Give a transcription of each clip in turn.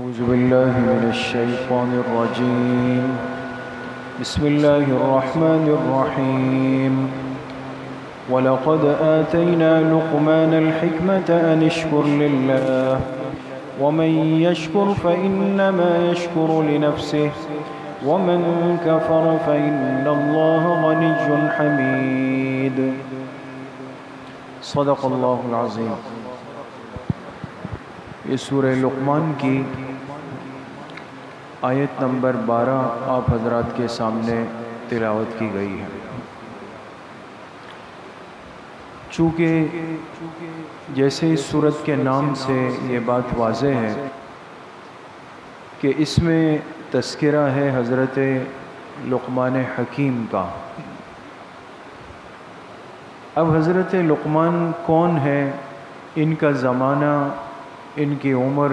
أعوذ بالله من الشيطان الرجيم. بسم الله الرحمن الرحيم. ولقد آتينا لقمان الحكمة أن اشكر لله ومن يشكر فإنما يشكر لنفسه ومن كفر فإن الله غني حميد. صدق اللہ العظیم. یہ سورہ لقمان کی آیت نمبر 12 آپ حضرات کے سامنے تلاوت کی گئی ہے. چونکہ جیسے اس سورت کے نام سے یہ بات واضح ہے کہ اس میں تذکرہ ہے حضرت لقمان حکیم کا. اب حضرت لقمان کون ہے، ان کا زمانہ، ان کی عمر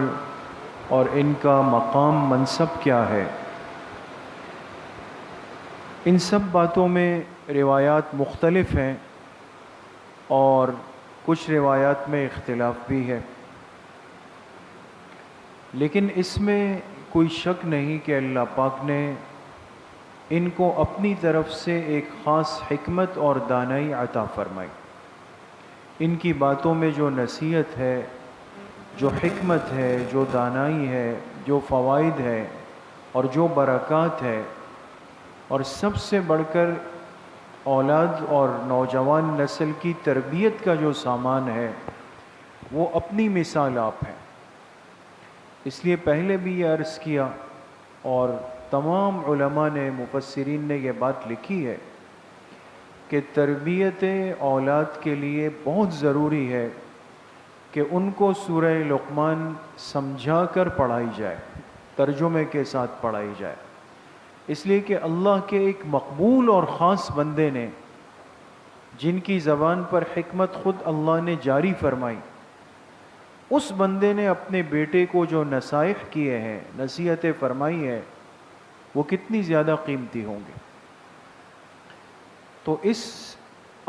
اور ان کا مقام منصب کیا ہے، ان سب باتوں میں روایات مختلف ہیں اور کچھ روایات میں اختلاف بھی ہے. لیکن اس میں کوئی شک نہیں کہ اللہ پاک نے ان کو اپنی طرف سے ایک خاص حکمت اور دانائی عطا فرمائی. ان کی باتوں میں جو نصیحت ہے، جو حکمت ہے، جو دانائی ہے، جو فوائد ہے اور جو برکات ہے، اور سب سے بڑھ کر اولاد اور نوجوان نسل کی تربیت کا جو سامان ہے، وہ اپنی مثال آپ ہے. اس لیے پہلے بھی یہ عرض کیا اور تمام علماء نے، مفسرین نے یہ بات لکھی ہے کہ تربیت اولاد کے لیے بہت ضروری ہے کہ ان کو سورہ لقمان سمجھا کر پڑھائی جائے، ترجمے کے ساتھ پڑھائی جائے. اس لیے کہ اللہ کے ایک مقبول اور خاص بندے نے، جن کی زبان پر حکمت خود اللہ نے جاری فرمائی، اس بندے نے اپنے بیٹے کو جو نصائح کیے ہیں، نصیحتیں فرمائی ہے، وہ کتنی زیادہ قیمتی ہوں گے. تو اس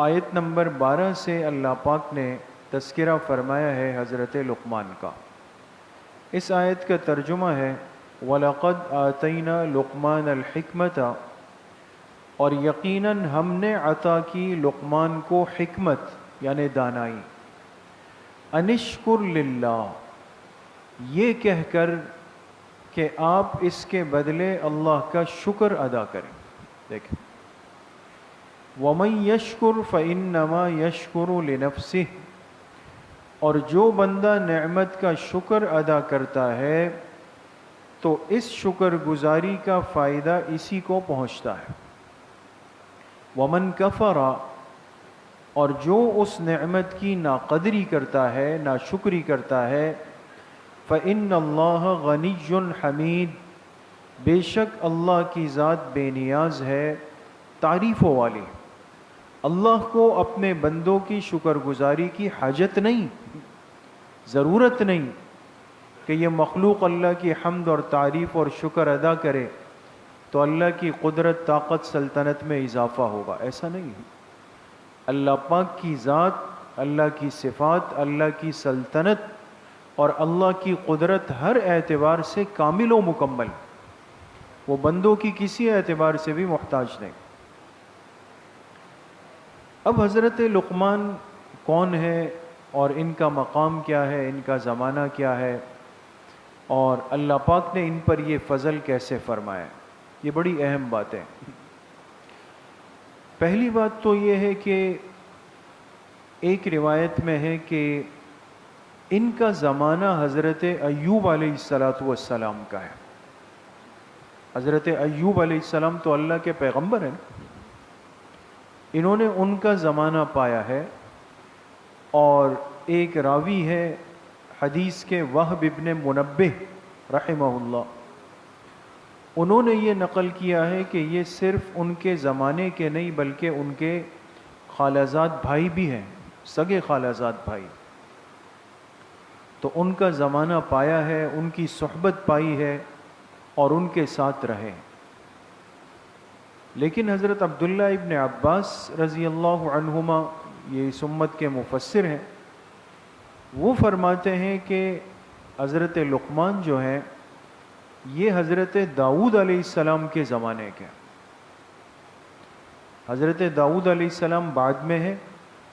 آیت نمبر 12 سے اللہ پاک نے تذکرہ فرمایا ہے حضرت لقمان کا. اس آیت کا ترجمہ ہے وَلَقَدْ آتَيْنَا لُقْمَانَ الْحِكْمَةَ، اور یقیناً ہم نے عطا کی لقمان کو حکمت یعنی دانائی. انشکر للہ، یہ کہہ کر کہ آپ اس کے بدلے اللہ کا شکر ادا کریں. دیکھیں، وَمَن يَشْكُرْ فَإِنَّمَا يَشْكُرُ لِنَفْسِهِ، اور جو بندہ نعمت کا شکر ادا کرتا ہے تو اس شکر گزاری کا فائدہ اسی کو پہنچتا ہے. وَمَن كَفَرَ، اور جو اس نعمت کی ناقدری کرتا ہے، ناشکری کرتا ہے، فَإِنَّ اللَّهَ غَنِيٌّ حَمِيدٌ، بے شک اللہ کی ذات بے نیاز ہے، تعریفوں والی. اللہ کو اپنے بندوں کی شکر گزاری کی حاجت نہیں، ضرورت نہیں کہ یہ مخلوق اللہ کی حمد اور تعریف اور شکر ادا کرے تو اللہ کی قدرت، طاقت، سلطنت میں اضافہ ہوگا. ایسا نہیں. اللہ پاک کی ذات، اللہ کی صفات، اللہ کی سلطنت اور اللہ کی قدرت ہر اعتبار سے کامل و مکمل، وہ بندوں کی کسی اعتبار سے بھی محتاج نہیں. اب حضرت لقمان کون ہے اور ان کا مقام کیا ہے، ان کا زمانہ کیا ہے، اور اللہ پاک نے ان پر یہ فضل کیسے فرمایا، یہ بڑی اہم بات ہے. پہلی بات تو یہ ہے کہ ایک روایت میں ہے کہ ان کا زمانہ حضرت ایوب علیہ السلام کا ہے. حضرت ایوب علیہ السلام تو اللہ کے پیغمبر ہیں، انہوں نے ان کا زمانہ پایا ہے. اور ایک راوی ہے حدیث کے، وہب ابن منبہ رحمہ اللہ، انہوں نے یہ نقل کیا ہے کہ یہ صرف ان کے زمانے کے نہیں بلکہ ان کے خالازاد بھائی بھی ہیں، سگے خالازاد بھائی. تو ان کا زمانہ پایا ہے، ان کی صحبت پائی ہے اور ان کے ساتھ رہے. لیکن حضرت عبداللہ ابن عباس رضی اللہ عنہما، یہ اس امت کے مفسر ہیں، وہ فرماتے ہیں کہ حضرت لقمان جو ہیں یہ حضرت داؤد علیہ السلام کے زمانے کے، حضرت داؤد علیہ السلام بعد میں ہے،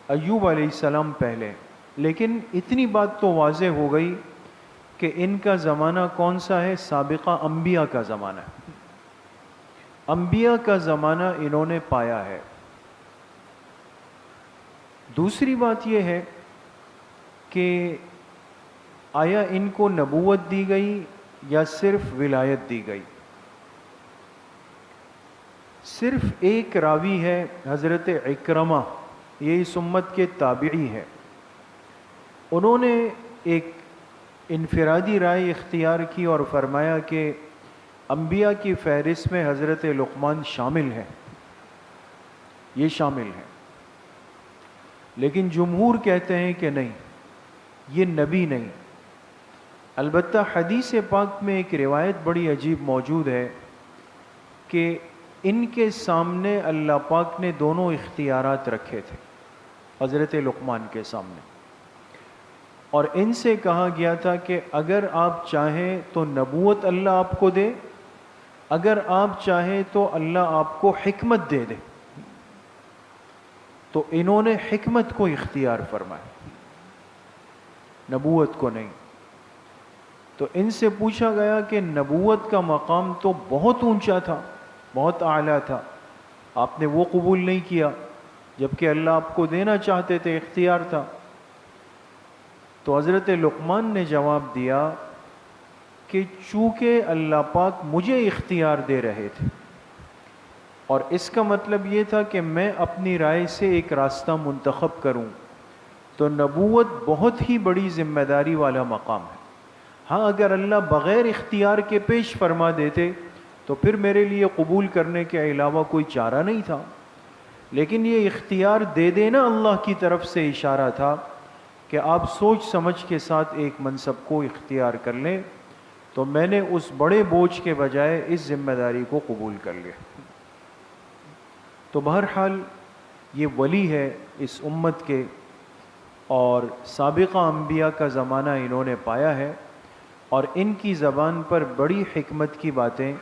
ایوب علیہ السلام پہلے، لیکن اتنی بات تو واضح ہو گئی کہ ان کا زمانہ کون سا ہے؟ سابقہ انبیاء کا زمانہ ہے، انبیاء کا زمانہ انہوں نے پایا ہے۔ دوسری بات یہ ہے کہ آیا ان کو نبوت دی گئی یا صرف ولایت دی گئی؟ صرف ایک راوی ہے حضرت اکرمہ، یہ اس امت کے تابعی ہے، انہوں نے ایک انفرادی رائے اختیار کی اور فرمایا کہ انبیاء کی فہرست میں حضرت لقمان شامل ہے، یہ شامل ہے، لیکن جمہور کہتے ہیں کہ نہیں، یہ نبی نہیں۔ البتہ حدیث پاک میں ایک روایت بڑی عجیب موجود ہے کہ ان کے سامنے اللہ پاک نے دونوں اختیارات رکھے تھے، حضرت لقمان کے سامنے، اور ان سے کہا گیا تھا کہ اگر آپ چاہیں تو نبوت اللہ آپ کو دے، اگر آپ چاہیں تو اللہ آپ کو حکمت دے دے، تو انہوں نے حکمت کو اختیار فرمایا، نبوت کو نہیں۔ تو ان سے پوچھا گیا کہ نبوت کا مقام تو بہت اونچا تھا، بہت اعلیٰ تھا، آپ نے وہ قبول نہیں کیا جبکہ اللہ آپ کو دینا چاہتے تھے، اختیار تھا۔ تو حضرت لقمان نے جواب دیا کہ چونکہ اللہ پاک مجھے اختیار دے رہے تھے، اور اس کا مطلب یہ تھا کہ میں اپنی رائے سے ایک راستہ منتخب کروں، تو نبوت بہت ہی بڑی ذمہ داری والا مقام ہے۔ ہاں اگر اللہ بغیر اختیار کے پیش فرما دیتے تو پھر میرے لیے قبول کرنے کے علاوہ کوئی چارہ نہیں تھا، لیکن یہ اختیار دے دینا اللہ کی طرف سے اشارہ تھا کہ آپ سوچ سمجھ کے ساتھ ایک منصب کو اختیار کر لیں، تو میں نے اس بڑے بوجھ کے بجائے اس ذمہ داری کو قبول کر لیا۔ تو بہرحال یہ ولی ہے اس امت کے، اور سابقہ انبیاء کا زمانہ انہوں نے پایا ہے، اور ان کی زبان پر بڑی حکمت کی باتیں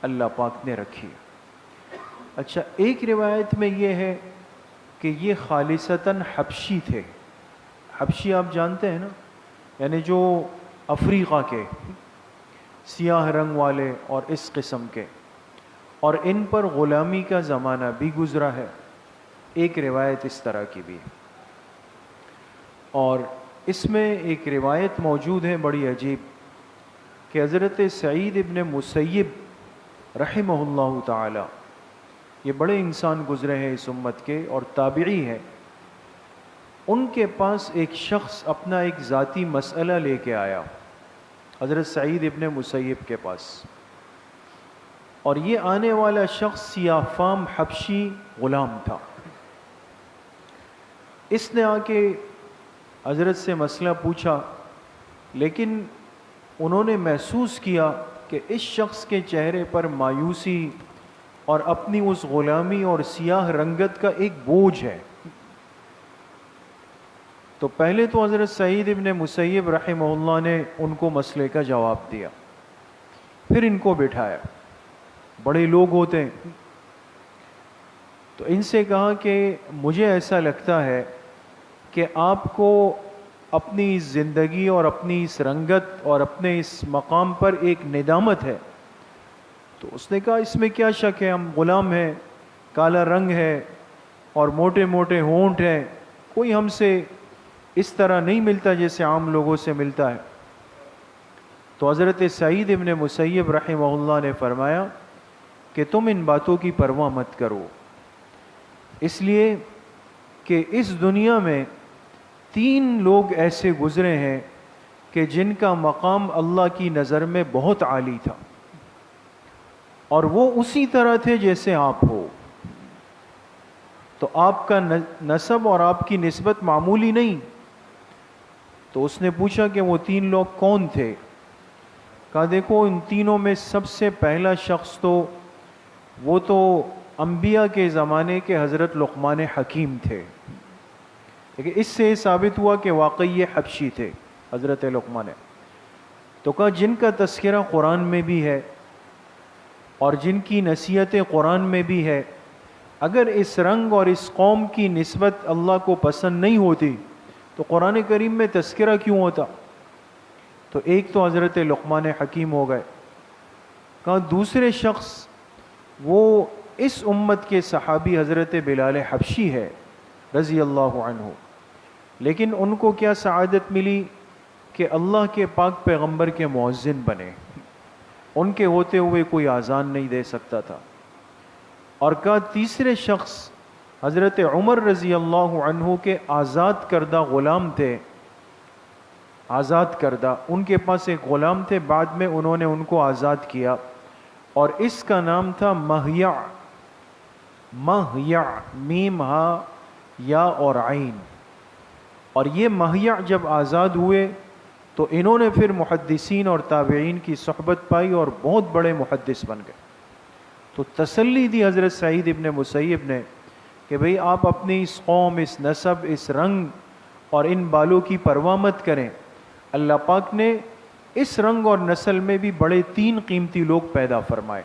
اللہ پاک نے رکھی۔ اچھا، ایک روایت میں یہ ہے کہ یہ خالصتاً حبشی تھے۔ حبشی آپ جانتے ہیں نا، یعنی جو افریقہ کے، سیاہ رنگ والے اور اس قسم کے، اور ان پر غلامی کا زمانہ بھی گزرا ہے، ایک روایت اس طرح کی بھی ہے۔ اور اس میں ایک روایت موجود ہے بڑی عجیب کہ حضرت سعید ابن مسیب رحمہ اللہ تعالی، یہ بڑے انسان گزرے ہیں اس امت کے اور تابعی ہیں، ان کے پاس ایک شخص اپنا ایک ذاتی مسئلہ لے کے آیا حضرت سعید ابن مسیب کے پاس، اور یہ آنے والا شخص سیاہ فام حبشی غلام تھا۔ اس نے آ کے حضرت سے مسئلہ پوچھا، لیکن انہوں نے محسوس کیا کہ اس شخص کے چہرے پر مایوسی اور اپنی اس غلامی اور سیاہ رنگت کا ایک بوجھ ہے۔ تو پہلے تو حضرت سعید ابن مسیب رحمہ اللہ نے ان کو مسئلے کا جواب دیا، پھر ان کو بٹھایا، بڑے لوگ ہوتے ہیں، تو ان سے کہا کہ مجھے ایسا لگتا ہے کہ آپ کو اپنی اس زندگی اور اپنی اس رنگت اور اپنے اس مقام پر ایک ندامت ہے۔ تو اس نے کہا اس میں کیا شک ہے، ہم غلام ہیں، کالا رنگ ہے اور موٹے موٹے ہونٹ ہیں، کوئی ہم سے اس طرح نہیں ملتا جیسے عام لوگوں سے ملتا ہے۔ تو حضرت سعید ابن مسیب رحمہ اللہ نے فرمایا کہ تم ان باتوں کی پرواہ مت کرو، اس لیے کہ اس دنیا میں 3 لوگ ایسے گزرے ہیں کہ جن کا مقام اللہ کی نظر میں بہت عالی تھا، اور وہ اسی طرح تھے جیسے آپ ہو۔ تو آپ کا نسب اور آپ کی نسبت معمولی نہیں۔ تو اس نے پوچھا کہ وہ 3 لوگ کون تھے؟ کہا دیکھو ان تینوں میں سب سے پہلا شخص تو وہ تو انبیاء کے زمانے کے حضرت لقمان حکیم تھے، لیکن اس سے ثابت ہوا کہ واقعی یہ حبشی تھے حضرت لقمان۔ تو تو کہا جن کا تذکرہ قرآن میں بھی ہے اور جن کی نصیحتیں قرآن میں بھی ہے، اگر اس رنگ اور اس قوم کی نسبت اللہ کو پسند نہیں ہوتی تو قرآن کریم میں تذکرہ کیوں ہوتا؟ تو ایک تو حضرت لقمان حکیم ہو گئے. کہا دوسرے شخص وہ اس امت کے صحابی حضرت بلال حبشی ہے رضی اللہ عنہ، لیکن ان کو کیا سعادت ملی کہ اللہ کے پاک پیغمبر کے مؤذن بنے. ان کے ہوتے ہوئے کوئی اذان نہیں دے سکتا تھا. اور کہا تیسرے شخص حضرت عمر رضی اللہ عنہ کے آزاد کردہ غلام تھے، آزاد کردہ، ان کے پاس ایک غلام تھے، بعد میں انہوں نے ان کو آزاد کیا اور اس کا نام تھا مہیع. مہیع، میم ہا یا اور عین. اور یہ مہیع جب آزاد ہوئے تو انہوں نے پھر محدثین اور تابعین کی صحبت پائی اور بہت بڑے محدث بن گئے. تو تسلی دی حضرت سعید ابن مسیب نے کہ بھئی آپ اپنی اس قوم، اس نسب، اس رنگ اور ان بالوں کی پرواہ مت کریں. اللہ پاک نے اس رنگ اور نسل میں بھی بڑے 3 قیمتی لوگ پیدا فرمائے.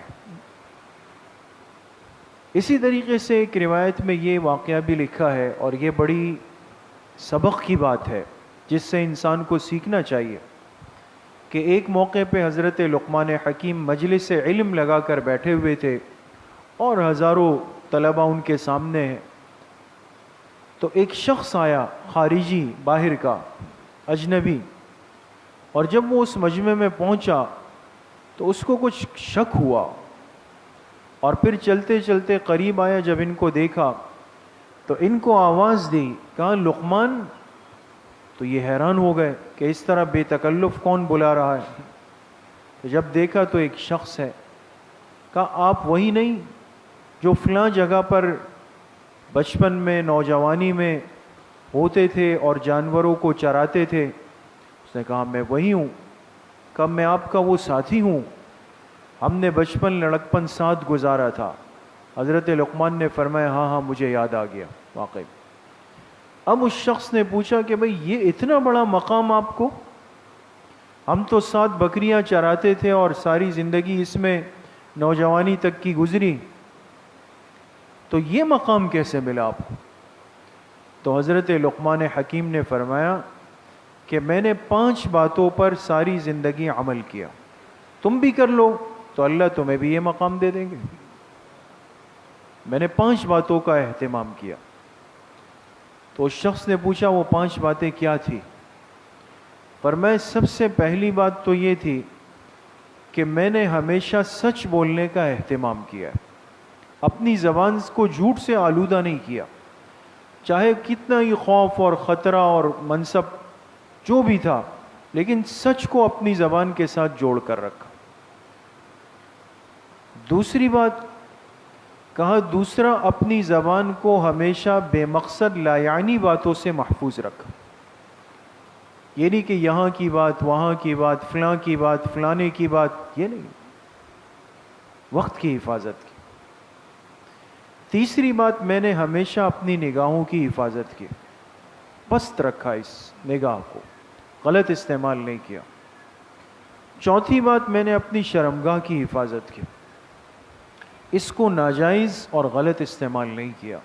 اسی طریقے سے ایک روایت میں یہ واقعہ بھی لکھا ہے اور یہ بڑی سبق کی بات ہے جس سے انسان کو سیکھنا چاہیے کہ ایک موقع پہ حضرت لقمان حکیم مجلس علم لگا کر بیٹھے ہوئے تھے اور ہزاروں طلبہ ان کے سامنے ہیں. تو ایک شخص آیا خارجی، باہر کا، اجنبی، اور جب وہ اس مجمع میں پہنچا تو اس کو کچھ شک ہوا اور پھر چلتے چلتے قریب آیا. جب ان کو دیکھا تو ان کو آواز دی، کہا لقمان. تو یہ حیران ہو گئے کہ اس طرح بے تکلف کون بلا رہا ہے. تو جب دیکھا تو ایک شخص ہے. کہا آپ وہی نہیں جو فلاں جگہ پر بچپن میں، نوجوانی میں ہوتے تھے اور جانوروں کو چراتے تھے؟ اس نے کہا میں وہی ہوں. کہا میں آپ کا وہ ساتھی ہوں، ہم نے بچپن لڑکپن ساتھ گزارا تھا. حضرت لقمان نے فرمایا ہاں ہاں مجھے یاد آ گیا واقعی. اب اس شخص نے پوچھا کہ بھئی یہ اتنا بڑا مقام آپ کو؟ ہم تو 7 بکریاں چراتے تھے اور ساری زندگی اس میں نوجوانی تک کی گزری، تو یہ مقام کیسے ملا آپ کو؟ تو حضرت لقمان حکیم نے فرمایا کہ میں نے 5 باتوں پر ساری زندگی عمل کیا، تم بھی کر لو تو اللہ تمہیں بھی یہ مقام دے دیں گے. میں نے 5 باتوں کا اہتمام کیا. تو اس شخص نے پوچھا وہ 5 باتیں کیا تھی؟ فرمایا سب سے پہلی بات تو یہ تھی کہ میں نے ہمیشہ سچ بولنے کا اہتمام کیا، اپنی زبان کو جھوٹ سے آلودہ نہیں کیا، چاہے کتنا ہی خوف اور خطرہ اور منصب جو بھی تھا، لیکن سچ کو اپنی زبان کے ساتھ جوڑ کر رکھا. دوسری بات کہا دوسرا اپنی زبان کو ہمیشہ بے مقصد لا یعنی باتوں سے محفوظ رکھا. یہ نہیں کہ یہاں کی بات، وہاں کی بات، فلاں کی بات، فلانے کی بات، یہ نہیں، وقت کی حفاظت کی. تیسری بات میں نے ہمیشہ اپنی نگاہوں کی حفاظت کی، پست رکھا اس نگاہ کو، غلط استعمال نہیں کیا. چوتھی بات میں نے اپنی شرمگاہ کی حفاظت کی، اس کو ناجائز اور غلط استعمال نہیں کیا.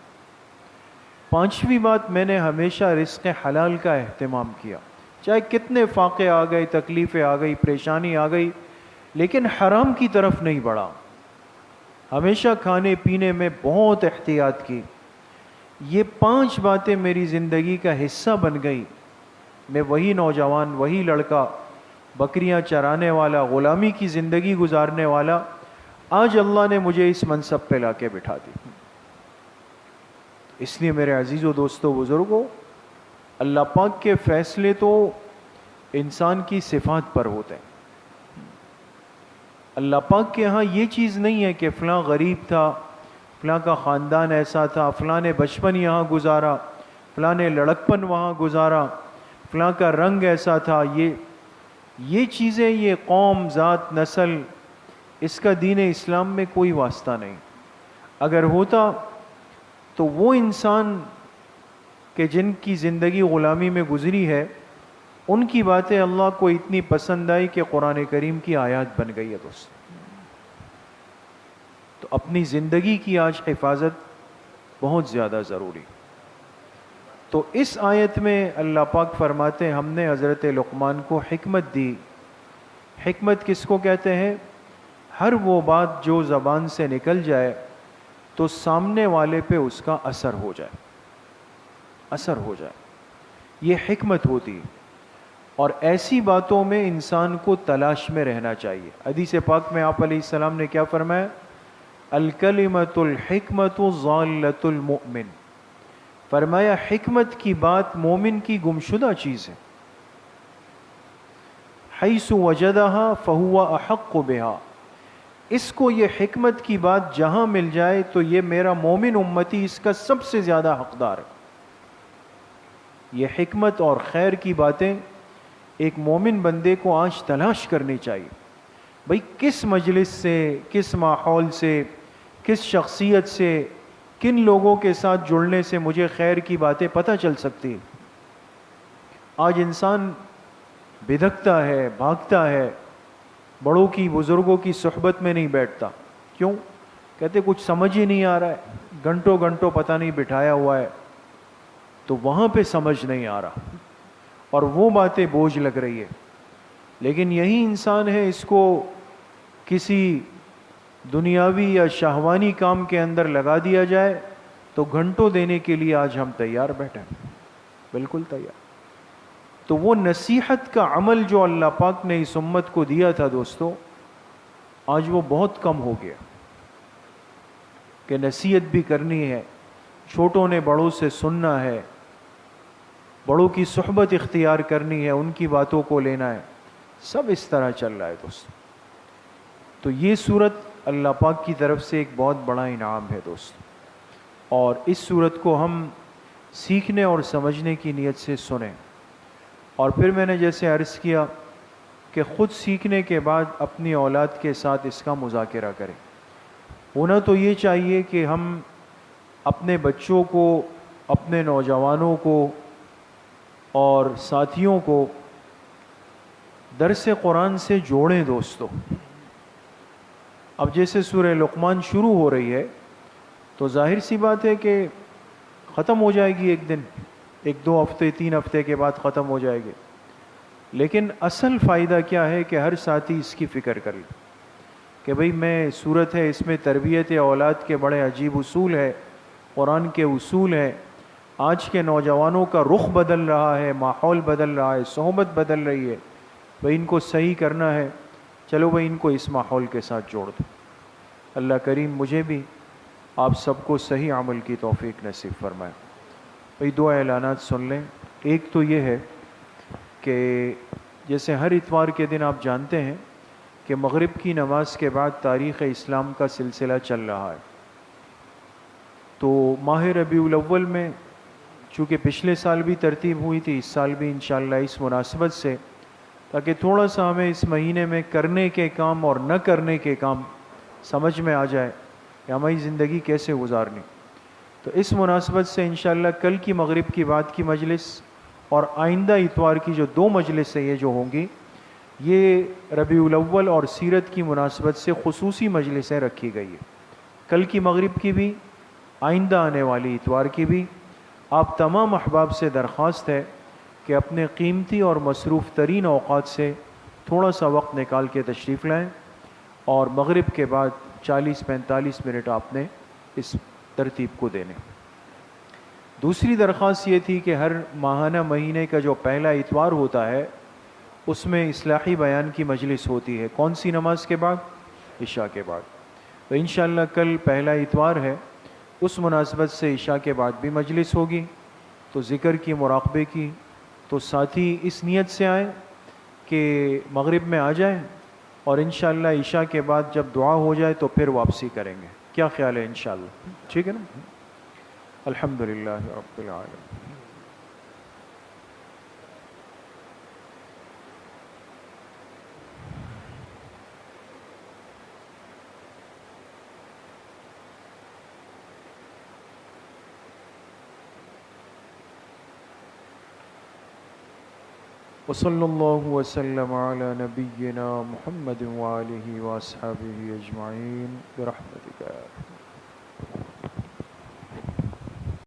پانچویں بات میں نے ہمیشہ رزق حلال کا اہتمام کیا، چاہے کتنے فاقے آ گئے، تکلیفیں آ گئی، پریشانی آ گئی، لیکن حرام کی طرف نہیں بڑھا. ہمیشہ کھانے پینے میں بہت احتیاط کی. یہ 5 باتیں میری زندگی کا حصہ بن گئی. میں وہی نوجوان، وہی لڑکا، بکریاں چرانے والا، غلامی کی زندگی گزارنے والا، آج اللہ نے مجھے اس منصب پہ لا کے بٹھا دی. اس لیے میرے عزیزو، دوستو، بزرگوں، اللہ پاک کے فیصلے تو انسان کی صفات پر ہوتے ہیں. اللہ پاک کے ہاں یہ چیز نہیں ہے کہ فلاں غریب تھا، فلاں کا خاندان ایسا تھا، فلاں نے بچپن یہاں گزارا، فلاں نے لڑکپن وہاں گزارا، فلاں کا رنگ ایسا تھا. یہ چیزیں، یہ قوم، ذات، نسل، اس کا دین اسلام میں کوئی واسطہ نہیں. اگر ہوتا تو وہ انسان کہ جن کی زندگی غلامی میں گزری ہے، ان کی باتیں اللہ کو اتنی پسند آئی کہ قرآن کریم کی آیات بن گئی ہے دوست. تو اپنی زندگی کی آج حفاظت بہت زیادہ ضروری. تو اس آیت میں اللہ پاک فرماتے ہیں ہم نے حضرت لقمان کو حکمت دی. حکمت کس کو کہتے ہیں؟ ہر وہ بات جو زبان سے نکل جائے تو سامنے والے پہ اس کا اثر ہو جائے. یہ حکمت ہوتی ہے. اور ایسی باتوں میں انسان کو تلاش میں رہنا چاہیے. حدیث پاک میں آپ علیہ السلام نے کیا فرمایا؟ الکلمۃ الحکمۃ ضالۃ المؤمن. فرمایا حکمت کی بات مومن کی گمشدہ چیز ہے. حیث وجدہا فہو احق بہا. اس کو یہ حکمت کی بات جہاں مل جائے تو یہ میرا مومن امتی اس کا سب سے زیادہ حقدار ہے. یہ حکمت اور خیر کی باتیں ایک مومن بندے کو آج تلاش کرنی چاہیے. بھئی کس مجلس سے، کس ماحول سے، کس شخصیت سے، کن لوگوں کے ساتھ جڑنے سے مجھے خیر کی باتیں پتہ چل سکتی. آج انسان بدھکتا ہے، بھاگتا ہے، بڑوں کی بزرگوں کی صحبت میں نہیں بیٹھتا. کیوں؟ کہتے کچھ سمجھ ہی نہیں آ رہا ہے، گھنٹوں گھنٹوں پتہ نہیں بٹھایا ہوا ہے تو وہاں پہ سمجھ نہیں آ رہا اور وہ باتیں بوجھ لگ رہی ہے. لیکن یہی انسان ہے، اس کو کسی دنیاوی یا شہوانی کام کے اندر لگا دیا جائے تو گھنٹوں دینے کے لیے آج ہم تیار بیٹھے ہیں، بالکل تیار. تو وہ نصیحت کا عمل جو اللہ پاک نے اس امت کو دیا تھا دوستو، آج وہ بہت کم ہو گیا. کہ نصیحت بھی کرنی ہے، چھوٹوں نے بڑوں سے سننا ہے، بڑوں کی صحبت اختیار کرنی ہے، ان کی باتوں کو لینا ہے، سب اس طرح چل رہا ہے دوست. تو یہ صورت اللہ پاک کی طرف سے ایک بہت بڑا انعام ہے دوست. اور اس صورت کو ہم سیکھنے اور سمجھنے کی نیت سے سنیں. اور پھر میں نے جیسے عرض کیا کہ خود سیکھنے کے بعد اپنی اولاد کے ساتھ اس کا مذاکرہ کریں. ہونا تو یہ چاہیے کہ ہم اپنے بچوں کو، اپنے نوجوانوں کو اور ساتھیوں کو درس قرآن سے جوڑیں دوستو. اب جیسے سورہ لقمان شروع ہو رہی ہے تو ظاہر سی بات ہے کہ ختم ہو جائے گی ایک دن، 1-2 ہفتے 3 ہفتے کے بعد ختم ہو جائے گی. لیکن اصل فائدہ کیا ہے کہ ہر ساتھی اس کی فکر کر لے کہ بھئی میں صورت ہے، اس میں تربیت اولاد کے بڑے عجیب اصول ہے، قرآن کے اصول ہیں. آج کے نوجوانوں کا رخ بدل رہا ہے، ماحول بدل رہا ہے، صحبت بدل رہی ہے. بھئی ان کو صحیح کرنا ہے، چلو بھئی ان کو اس ماحول کے ساتھ جوڑ دو. اللہ کریم مجھے بھی آپ سب کو صحیح عمل کی توفیق نصیب فرمائے. بھئی 2 اعلانات سن لیں. ایک تو یہ ہے کہ جیسے ہر اتوار کے دن آپ جانتے ہیں کہ مغرب کی نماز کے بعد تاریخ اسلام کا سلسلہ چل رہا ہے. تو ماہ ربیع الاول میں چونکہ پچھلے سال بھی ترتیب ہوئی تھی، اس سال بھی انشاءاللہ اس مناسبت سے، تاکہ تھوڑا سا ہمیں اس مہینے میں کرنے کے کام اور نہ کرنے کے کام سمجھ میں آ جائے کہ ہماری زندگی کیسے گزارنی. تو اس مناسبت سے انشاءاللہ کل کی مغرب کی بعد کی مجلس اور آئندہ اتوار کی جو 2 مجلس ہیں یہ جو ہوں گی، یہ ربیع الاول اور سیرت کی مناسبت سے خصوصی مجلسیں رکھی گئی ہیں. کل کی مغرب کی بھی، آئندہ آنے والی اتوار کی بھی. آپ تمام احباب سے درخواست ہے کہ اپنے قیمتی اور مصروف ترین اوقات سے تھوڑا سا وقت نکال کے تشریف لائیں اور مغرب کے بعد 40-45 منٹ آپ نے اس ترتیب کو دینے. دوسری درخواست یہ تھی کہ ہر ماہانہ مہینے کا جو پہلا اتوار ہوتا ہے اس میں اصلاحی بیان کی مجلس ہوتی ہے. کون سی نماز کے بعد؟ عشاء کے بعد. تو انشاءاللہ کل پہلا اتوار ہے، اس مناسبت سے عشاء کے بعد بھی مجلس ہوگی. تو ذکر کی، مراقبے کی. تو ساتھی اس نیت سے آئیں کہ مغرب میں آ جائیں اور انشاءاللہ عشاء کے بعد جب دعا ہو جائے تو پھر واپسی کریں گے. کیا خیال ہے؟ انشاءاللہ ٹھیک ہے نا؟ الحمدللہ رب العالمین. وصلی اللہ وسلم علی نبینا محمد وآلہ واصحابہ اجمعین برحمتک یا